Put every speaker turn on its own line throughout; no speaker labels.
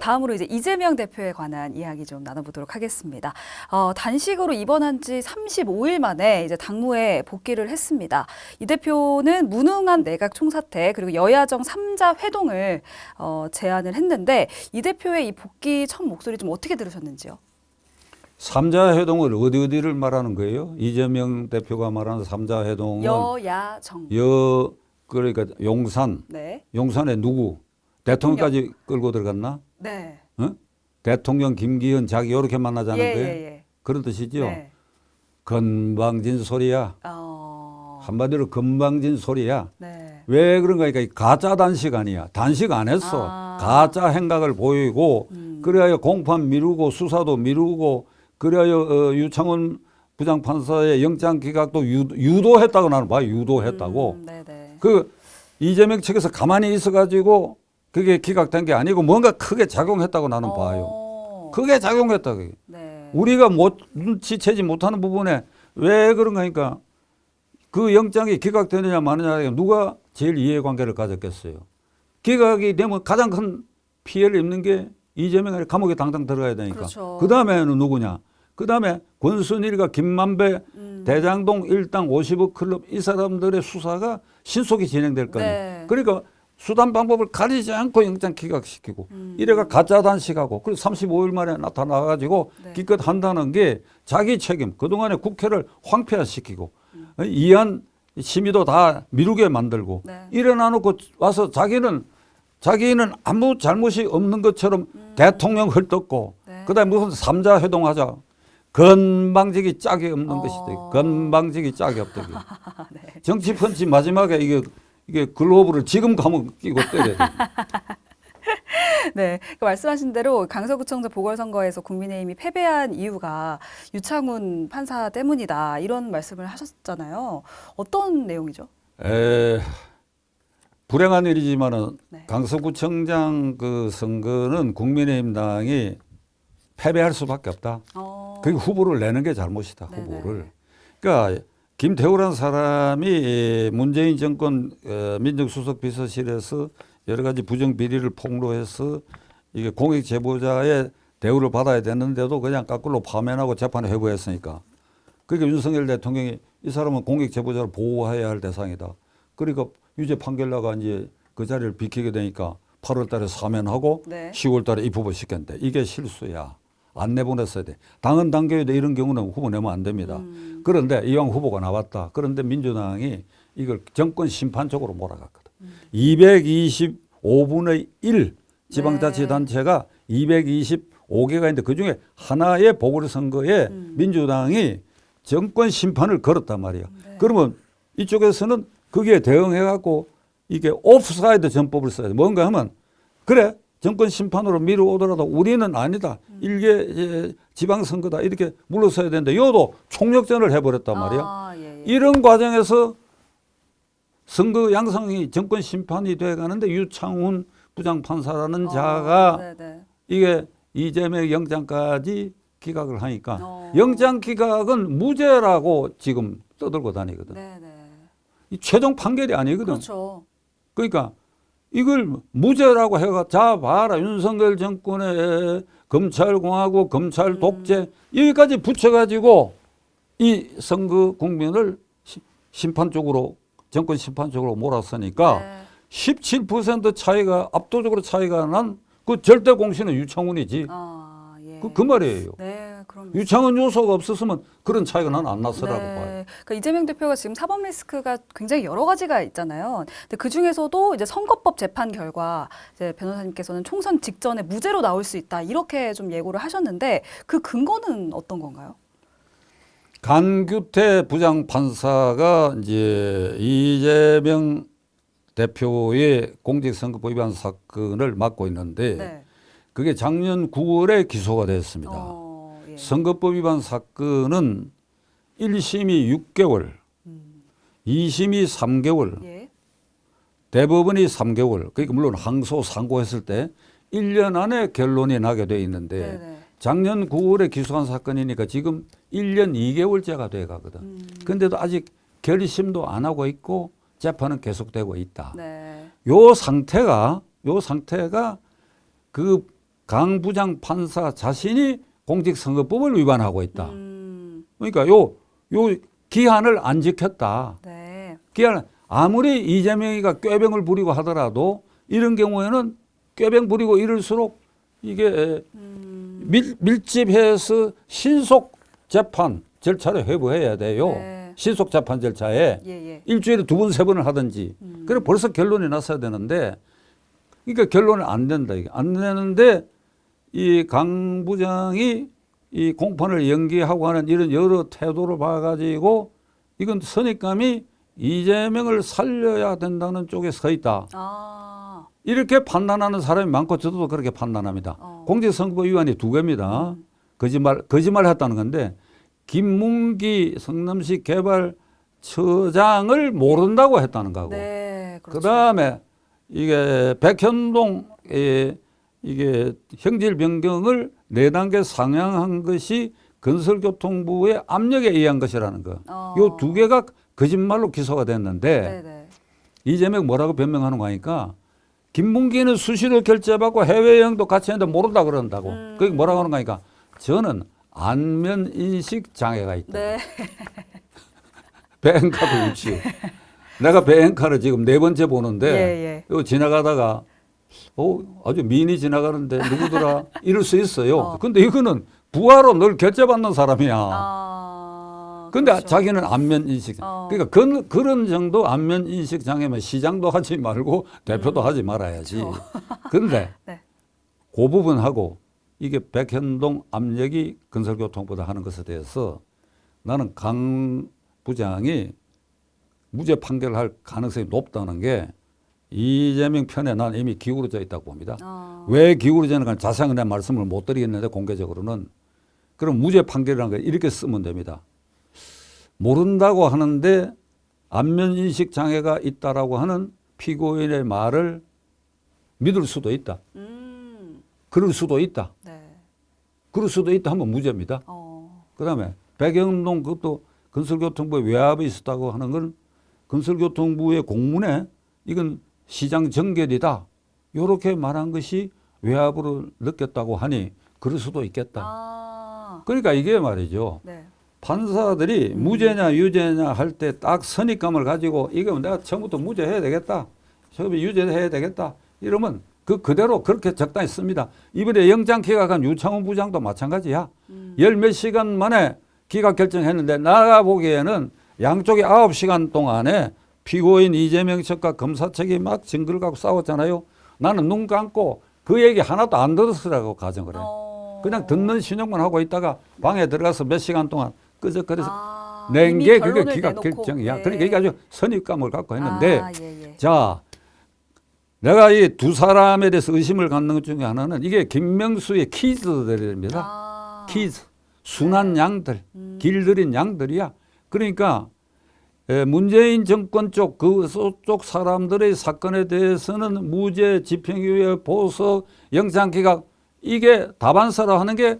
다음으로 이제 이재명 대표에 관한 이야기 좀 나눠보도록 하겠습니다. 단식으로 입원한 지 35일 만에 이제 당무에 복귀를 했습니다. 이 대표는 무능한 내각 총사퇴 그리고 여야정 3자 회동을 제안을 했는데 이 대표의 이 복귀 첫 목소리 좀 어떻게 들으셨는지요?
3자 회동을 어디를 말하는 거예요? 이재명 대표가 말하는 3자 회동은
여야정.
그러니까 용산.
네.
용산에 누구? 대통령까지 끌고 들어갔나?
네.
어? 대통령 김기현 자기 이렇게 만나자는 거예요?
예.
그런 뜻이죠?
네.
건방진 소리야. 한마디로 건방진 소리야.
네.
왜 그런가 하니까 가짜 단식 아니야. 단식 안 했어. 가짜 행각을 보이고 그래야 공판 미루고 수사도 미루고 그래야 유창훈 부장판사의 영장 기각도 유도했다고 나는 봐요. 유도했다고.
네네.
그 이재명 측에서 가만히 있어가지고 그게 기각된 게 아니고 뭔가 크게 작용했다고 나는 봐요. 크게 작용했다고.
네.
우리가 눈치채지 못하는 부분에 왜 그런가 하니까 그 영장이 기각되느냐 마느냐 누가 제일 이해관계를 가졌겠어요. 기각이 되면 가장 큰 피해를 입는 게 이재명이 감옥에 당장 들어가야 되니까.
그렇죠.
그 다음에는 누구냐. 그 다음에 권순일과 김만배 대장동 일당 50억 클럽 이 사람들의 수사가 신속히 진행될 거 아니에요.
네.
그러니까 수단 방법을 가리지 않고 영장 기각시키고 이래가 가짜 단식하고 그리고 35일 만에 나타나가지고
네.
기껏 한다는 게 자기 책임 그동안에 국회를 황폐화시키고 이한 심의도 다 미루게 만들고
네.
일어나놓고 와서 자기는 아무 잘못이 없는 것처럼 대통령 헐뜯고
네.
그다음에 무슨 3자 회동하자 건방지기 짝이 없는 것이다. 건방지기 짝이 없다.
네.
정치 펀치 마지막에 이게 글로브를 지금 감옥 끼고 때려야 돼.
네, 그 말씀하신 대로 강서구청장 보궐선거에서 국민의힘이 패배한 이유가 유창훈 판사 때문이다 이런 말씀을 하셨잖아요. 어떤 내용이죠?
불행한 일이지만은
네.
강서구청장 그 선거는 국민의힘 당이 패배할 수밖에 없다. 그 후보를 내는 게 잘못이다.
네네.
후보를. 그러니까 김태우라는 사람이 문재인 정권 민정수석 비서실에서 여러 가지 부정 비리를 폭로해서 이게 공익 제보자의 대우를 받아야 되는데도 그냥 거꾸로 파면하고 재판에 회부했으니까. 그러니까 윤석열 대통령이 이 사람은 공익 제보자를 보호해야 할 대상이다. 그러니까 유죄 판결 나가 이제 그 자리를 비키게 되니까 8월 달에 사면하고
네.
10월 달에 입후보 시켰는데 이게 실수야. 안 내보냈어야 돼. 당은 당겨야 돼. 이런 경우는 후보 내면 안 됩니다. 그런데 이왕 후보가 나왔다. 그런데 민주당이 이걸 정권 심판적으로 몰아갔거든. 225분의 1 지방자치단체가 225개가 있는데 그중에 하나의 보궐선거에 민주당이 정권 심판을 걸었단 말이야.
네.
그러면 이쪽에서는 거기에 대응해갖고 이게 오프사이드 전법을 써야 돼. 뭔가 하면 그래. 정권 심판으로 미루오더라도 우리는 아니다. 일개 지방선거다. 이렇게 물러서야 되는데 이것도 총력전을 해버렸단 말이야.
예.
이런 과정에서 선거 양상이 정권 심판이 돼가는데 유창훈 부장판사라는 자가
네네.
이게 이재명 영장까지 기각을 하니까 영장 기각은 무죄라고 지금 떠들고 다니거든.
네네.
이 최종 판결이 아니거든.
그렇죠.
그러니까 이걸 무죄라고 해가 자 봐라 윤석열 정권의 검찰공화국 검찰 독재 여기까지 붙여가지고 이 선거 국면을 심판 쪽으로 정권 심판 쪽으로 몰았으니까
네.
17% 차이가 압도적으로 차이가 난 그 절대 공신은 유창훈이지
예.
그 말이에요.
네, 그럼
유창훈 요소가 없었으면 그런 차이가 난 안 났으라고 봐요.
그러니까 이재명 대표가 지금 사법 리스크가 굉장히 여러 가지가 있잖아요. 근데 그 중에서도 이제 선거법 재판 결과 이제 변호사님께서는 총선 직전에 무죄로 나올 수 있다 이렇게 좀 예고를 하셨는데 그 근거는 어떤 건가요?
간규태 부장판사가 이제 이재명 대표의 공직선거법 위반 사건을 맡고 있는데
네.
그게 작년 9월에 기소가 됐습니다.
예.
선거법 위반 사건은 1심이 6개월, 2심이 3개월,
예.
대법원이 3개월. 그러니까 물론 항소, 상고했을 때 1년 안에 결론이 나게 돼 있는데
네네.
작년 9월에 기소한 사건이니까 지금 1년 2개월째가 돼 가거든. 근데도 아직 결심도 안 하고 있고 재판은 계속되고 있다.
네.
요 상태가 그 강 부장 판사 자신이 공직선거법을 위반하고 있다. 그러니까 요 기한을 안 지켰다.
네.
기한 아무리 이재명이가 꾀병을 부리고 하더라도 이런 경우에는 꾀병 부리고 이럴수록 이게 밀집해서 신속 재판 절차를 회부해야 돼요.
네.
신속 재판 절차에
예.
일주일에 2번, 3번을 하든지. 그래 벌써 결론이 났어야 되는데, 그러니까 결론은 안 된다. 이게 안 되는데 이 강 부장이 이 공판을 연기하고 하는 이런 여러 태도를 봐가지고 이건 선입감이 이재명을 살려야 된다는 쪽에 서 있다.
아.
이렇게 판단하는 사람이 많고 저도 그렇게 판단합니다. 공직선거법 위반이 2개입니다. 거짓말 했다는 건데 김문기 성남시 개발처장을 모른다고 했다는 거고.
네. 그렇죠.
그다음에 이게 백현동 이게 형질 변경을 4단계 상향한 것이 건설교통부의 압력에 의한 것이라는 거. 요 2개가 거짓말로 기소가 됐는데
네네.
이재명 뭐라고 변명하는 거 하니까 김문기는 수시로 결제받고 해외여행도 같이 했는데 모른다 그런다고. 그게 뭐라고 하는 거 하니까 저는 안면인식 장애가 있다.
네.
배행카도 유치. 내가 배행카를 지금 4번째 보는데
예.
이거 지나가다가 아주 미인이 지나가는데 누구더라 이럴 수 있어요. 근데 이거는 부하로 늘 결제받는 사람이야. 근데
그렇죠.
자기는 안면인식. 그러니까 그런 정도 안면인식 장애면 시장도 하지 말고 대표도 하지 말아야지. 근데
네.
그 부분하고 이게 백현동 압력이 건설교통보다 하는 것에 대해서 나는 강 부장이 무죄 판결할 가능성이 높다는 게 이재명 편에 난 이미 기울어져 있다고 봅니다. 왜 기울어지는가 자세하게 내 말씀을 못 드리겠는데 공개적으로는 그럼 무죄 판결이라는 걸 이렇게 쓰면 됩니다. 모른다고 하는데 안면인식 장애가 있다라고 하는 피고인의 말을 믿을 수도 있다. 그럴 수도 있다.
네.
그럴 수도 있다 하면 무죄입니다. 그다음에 백현동 그것도 건설교통부에 외압이 있었다고 하는 건 건설교통부의 공문에 이건 시장 정결이다. 이렇게 말한 것이 외압으로 느꼈다고 하니 그럴 수도 있겠다. 그러니까 이게 말이죠.
네.
판사들이 무죄냐 유죄냐 할 때 딱 선입감을 가지고 이거 내가 처음부터 무죄해야 되겠다. 처음에 유죄해야 되겠다. 이러면 그대로 그렇게 적당히 씁니다. 이번에 영장 기각한 유창훈 부장도 마찬가지야. 10몇 시간 만에 기각 결정했는데 나가 보기에는 양쪽이 9시간 동안에 피고인 이재명 측과 검사 측이 막 증거를 갖고 싸웠잖아요. 나는 눈 감고 그 얘기 하나도 안 들었으라고 가정을 해. 그냥 듣는 신용만 하고 있다가 방에 들어가서 몇 시간 동안 끄적거려서 낸 게 그게 기각 결정이야. 그러니까 이게 아주 선입감을 갖고 했는데 자, 내가 이 두 사람에 대해서 의심을 갖는 것 중에 하나는 이게 김명수의 키즈들입니다. 키즈. 순한 양들, 길들인 양들이야. 그러니까 문재인 정권 쪽 그쪽 사람들의 사건에 대해서는 무죄, 집행유예, 보석, 영장기각 이게 다반사로 하는 게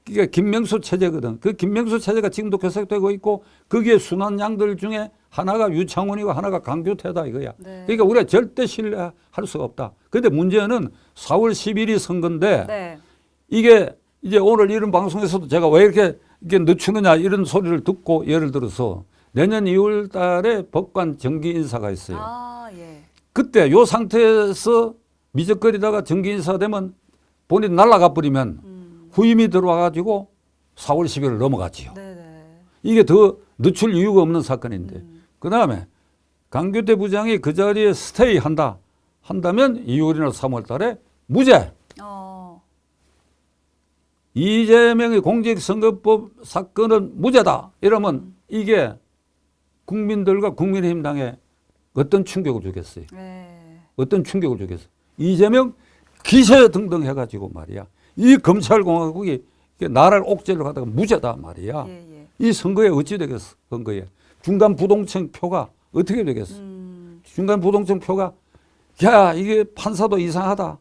이게 김명수 체제거든. 그 김명수 체제가 지금도 계속되고 있고 거기에 순한 양들 중에 하나가 유창훈이고 하나가 강규태다 이거야.
네.
그러니까 우리가 절대 신뢰할 수가 없다. 그런데 문제는 4월 10일이 선거인데
네.
이게 이제 오늘 이런 방송에서도 제가 왜 이렇게 늦추느냐 이런 소리를 듣고 예를 들어서 내년 2월 달에 법관 정기 인사가 있어요.
예.
그때 요 상태에서 미적거리다가 정기 인사되면 본인 날아가 버리면 후임이 들어와 가지고 4월 10일을 넘어갔지요.
네네.
이게 더 늦출 이유가 없는 사건인데. 그다음에 강규태 부장이 그 자리에 스테이 한다면 2월이나 3월 달에 무죄. 이재명의 공직선거법 사건은 무죄다. 이러면 이게 국민들과 국민의힘당에 어떤 충격을 주겠어요?
네.
어떤 충격을 주겠어요? 이재명 기세등등 해가지고 말이야. 이 검찰공화국이 나라를 옥죄를 하다가 무죄다 말이야. 이 선거에 어찌 되겠어? 선거에. 중간 부동층 표가 어떻게 되겠어? 중간 부동층 표가 야 이게 판사도 이상하다.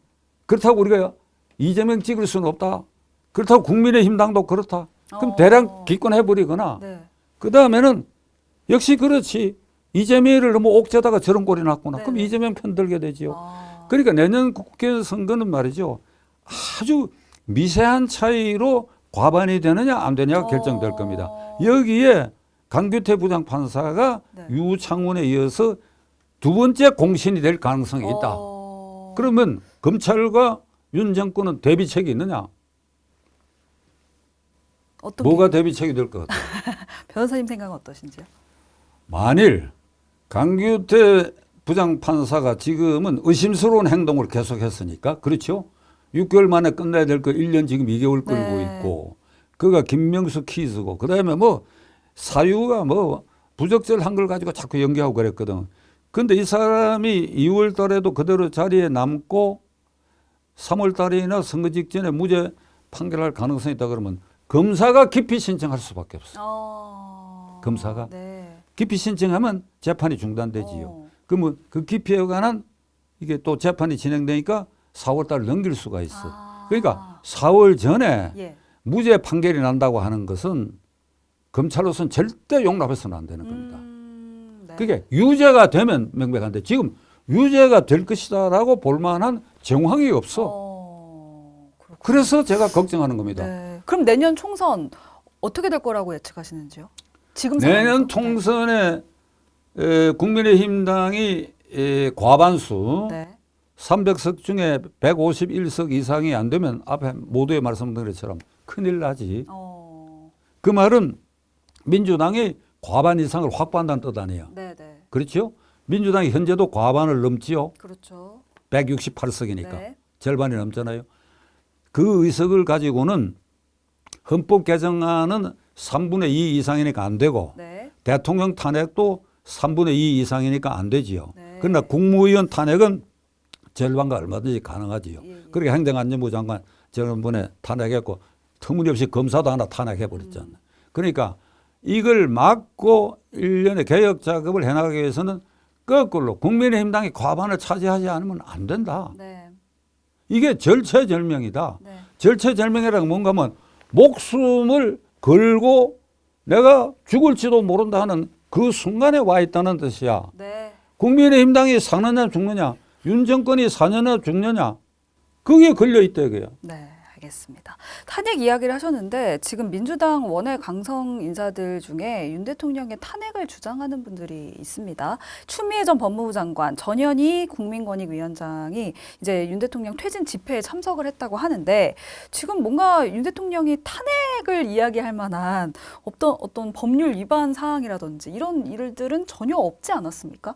그렇다고 우리가 이재명 찍을 수는 없다. 그렇다고 국민의힘당도 그렇다. 그럼 대량 기권해버리거나
네.
그 다음에는 역시 그렇지. 이재명을 너무 옥죄다가 저런 꼴이 났구나.
네.
그럼 이재명 편 들게 되지요. 그러니까 내년 국회 선거는 말이죠. 아주 미세한 차이로 과반이 되느냐 안 되냐가 결정될 겁니다. 여기에 강규태 부장판사가
네.
유창훈에 이어서 두 번째 공신이 될 가능성이 있다. 그러면 검찰과 윤 정권은 대비책이 있느냐?
어떤
뭐가 대비책이 될 것 같아요?
변호사님 생각은 어떠신지요?
만일 강규태 부장판사가 지금은 의심스러운 행동을 계속했으니까 그렇죠? 6개월 만에 끝내야 될 거 1년 지금 2개월 끌고
네.
있고 그가 김명수 키즈고 그다음에 뭐 사유가 뭐 부적절한 걸 가지고 자꾸 연기하고 그랬거든. 근데 이 사람이 2월 달에도 그대로 자리에 남고 3월 달이나 선거 직전에 무죄 판결할 가능성이 있다 그러면 검사가 기피 신청할 수밖에 없어. 검사가
네.
기피 신청하면 재판이 중단되지요.
어.
그러면 그 기피에 관한 이게 또 재판이 진행되니까 4월 달 넘길 수가 있어. 그러니까 4월 전에
예.
무죄 판결이 난다고 하는 것은 검찰로서는 절대 용납해서는 안 되는 겁니다.
네.
그게 유죄가 되면 명백한데 지금 유죄가 될 것이다라고 볼 만한 정황이 없어.
그렇군요.
그래서 제가 걱정하는 겁니다.
네. 그럼 내년 총선 어떻게 될 거라고 예측하시는지요? 지금
내년
상황에서?
총선에 국민의힘당이 과반수
네.
300석 중에 151석 이상이 안 되면 앞에 모두에 말씀드린 것처럼 큰일 나지. 그 말은 민주당이 과반 이상을 확보한다는 뜻 아니에요.
네, 네.
그렇죠? 민주당이 현재도 과반을 넘지요.
그렇죠.
168석이니까.
네.
절반이 넘잖아요. 그 의석을 가지고는 헌법 개정안은 3분의 2 이상이니까 안 되고
네.
대통령 탄핵도 3분의 2 이상이니까 안 되지요.
네.
그러나 국무위원 탄핵은 절반과 얼마든지 가능하지요.
예, 예.
그렇게 행정안전부 장관 지난번에 탄핵했고 터무니없이 검사도 하나 탄핵해버렸잖아요. 그러니까 이걸 막고 일련의 개혁 작업을 해나가기 위해서는 거꾸로 국민의힘당이 과반을 차지하지 않으면 안 된다.
네.
이게 절체절명이다.
네.
절체절명이라는 뭔가 하면 목숨을 걸고 내가 죽을지도 모른다 하는 그 순간에 와 있다는 뜻이야.
네.
국민의힘당이 사느냐 죽느냐, 윤 정권이 사느냐 죽느냐, 그게 걸려 있다 이거야.
네, 알겠습니다. 탄핵 이야기를 하셨는데 지금 민주당 원외 강성 인사들 중에 윤 대통령의 탄핵을 주장하는 분들이 있습니다. 추미애 전 법무부 장관, 전현희 국민권익위원장이 이제 윤 대통령 퇴진 집회에 참석을 했다고 하는데 지금 뭔가 윤 대통령이 탄핵을 이야기할 만한 어떤 법률 위반 사항이라든지 이런 일들은 전혀 없지 않았습니까?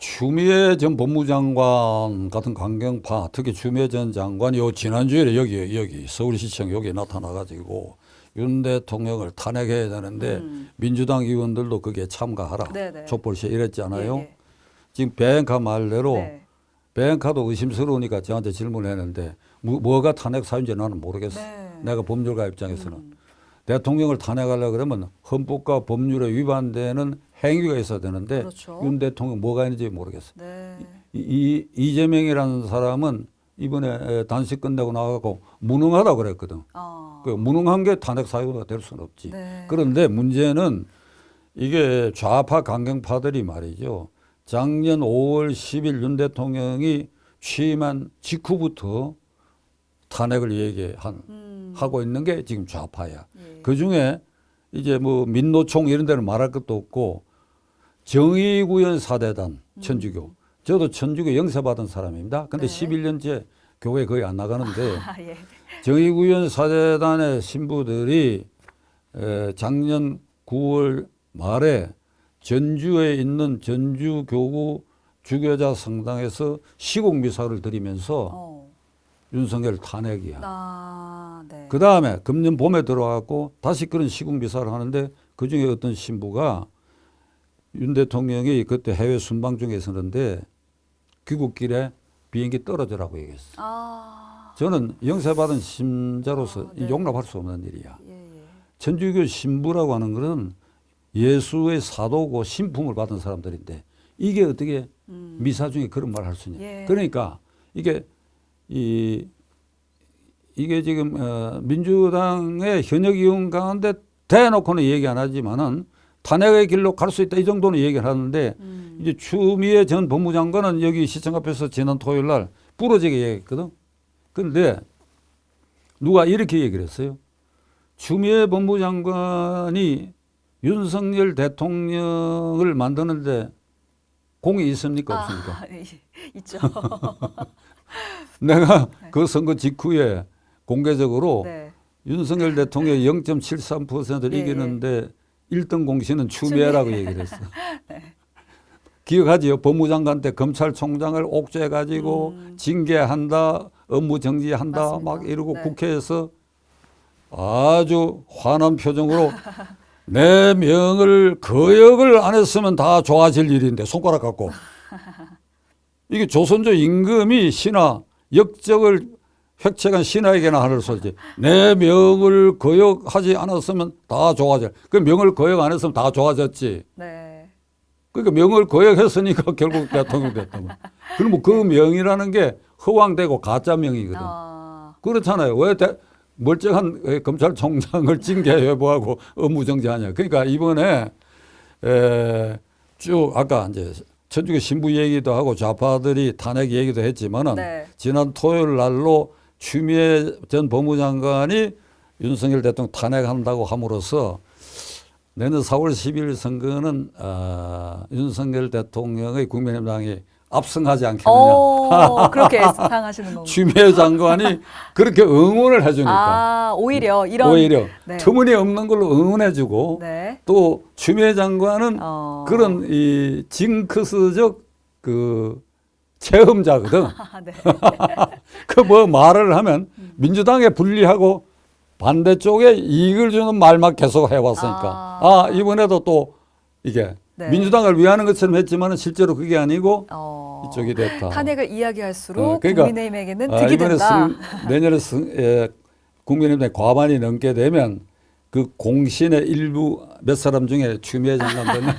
추미애 전 법무장관 같은 강경파, 특히 추미애 전 장관이 지난주에 여기 서울시청 여기 나타나가지고 윤 대통령을 탄핵해야 되는데 민주당 의원들도 거기에 참가하라.
네네.
촛불시에 이랬잖아요.
예, 예.
지금 배행카 말대로
네.
배행카도 의심스러우니까 저한테 질문했는데 뭐가 탄핵 사유인지 나는 모르겠어.
네.
내가 법률가 입장에서는. 대통령을 탄핵하려고 그러면 헌법과 법률에 위반되는 행위가 있어야 되는데
그렇죠.
윤 대통령 뭐가 있는지 모르겠어요.
네.
이재명이라는 사람은 이번에 단식 끝내고 나가고 무능하다고 그랬거든. 그 무능한 게 탄핵 사유가 될 수는 없지.
네.
그런데 문제는 이게 좌파 강경파들이 말이죠. 작년 5월 10일 윤 대통령이 취임한 직후부터 탄핵을 하고 있는 게 지금 좌파야.
예.
그 중에 이제 뭐 민노총 이런 데는 말할 것도 없고 정의구현 사대단 천주교. 저도 천주교 영세받은 사람입니다. 근데
네.
11년째 교회 거의 안 나가는데
예.
정의구현 사대단의 신부들이 작년 9월 말에 전주에 있는 전주교구 주교자 성당에서 시국미사를 드리면서 윤석열 탄핵이야.
네.
그 다음에 금년 봄에 들어왔고 다시 그런 시국미사를 하는데 그중에 어떤 신부가 윤 대통령이 그때 해외 순방 중에 있었는데 귀국길에 비행기 떨어져라고 얘기했어. 저는 영세받은 신자로서
네.
용납할 수 없는 일이야.
예.
천주교 신부라고 하는 것은 예수의 사도고 신품을 받은 사람들인데 이게 어떻게 미사 중에 그런 말을 할 수 있냐.
예.
그러니까 이게 이게 지금 민주당의 현역 의원 가운데 대놓고는 얘기 안 하지만은 탄핵의 길로 갈 수 있다 이 정도는 얘기를 하는데 이제 추미애 전 법무장관은 여기 시청 앞에서 지난 토요일 날 부러지게 얘기했거든. 근데 누가 이렇게 얘기를 했어요. 추미애 법무장관이 윤석열 대통령을 만드는데 공이 있습니까? 없습니까?
있죠.
내가 그 선거 직후에 공개적으로
네.
윤석열 대통령이 0.73%를
예,
이기는데 1등 공신은 추미애라고 얘기를 했어. 기억하지요? 법무장관 때 검찰총장을 옥죄가지고 징계한다, 업무 정지한다,
맞습니다.
막 이러고
네.
국회에서 아주 환한 표정으로 내 명을 거역을 안 했으면 다 좋아질 일인데 손가락 갖고 이게 조선조 임금이 신하 역적을 획책한 신하에게나 하는 소리지. 내 명을 거역하지 않았으면 다 좋아져. 그 명을 거역 안 했으면 다 좋아졌지.
네.
그러니까 명을 거역했으니까 결국 대통령 됐다고. 그럼 그 명이라는 게 허황되고 가짜 명이거든. 그렇잖아요. 왜 멀쩡한 검찰총장을 징계 여부하고 업무 정지하냐. 그러니까 이번에 쭉 아까 이제 천주교 신부 얘기도 하고 좌파들이 탄핵 얘기도 했지만은
네.
지난 토요일 날로 추미애 전 법무장관이 윤석열 대통령 탄핵한다고 함으로써 내년 4월 10일 선거는 윤석열 대통령의 국민의당이 압승하지 않겠느냐.
그렇게 예상하시는 건가요?
추미애 장관이 그렇게 응원을 해주니까.
오히려 이런.
오히려
네.
터무니없는 걸로 응원해주고
네.
또 추미애 장관은 그런 이 징크스적 그 체험자거든.
네.
그 뭐 말을 하면 민주당에 불리하고 반대쪽에 이익을 주는 말만 계속 해왔으니까. 이번에도 또 이게
네.
민주당을 위하는 것처럼 했지만 실제로 그게 아니고 이쪽이 됐다.
탄핵을 이야기할수록
그러니까,
국민의힘에게는 득이
이번에
된다.
내년에 국민의힘 과반이 넘게 되면 그 공신의 일부 몇 사람 중에 추미애 장관 되나.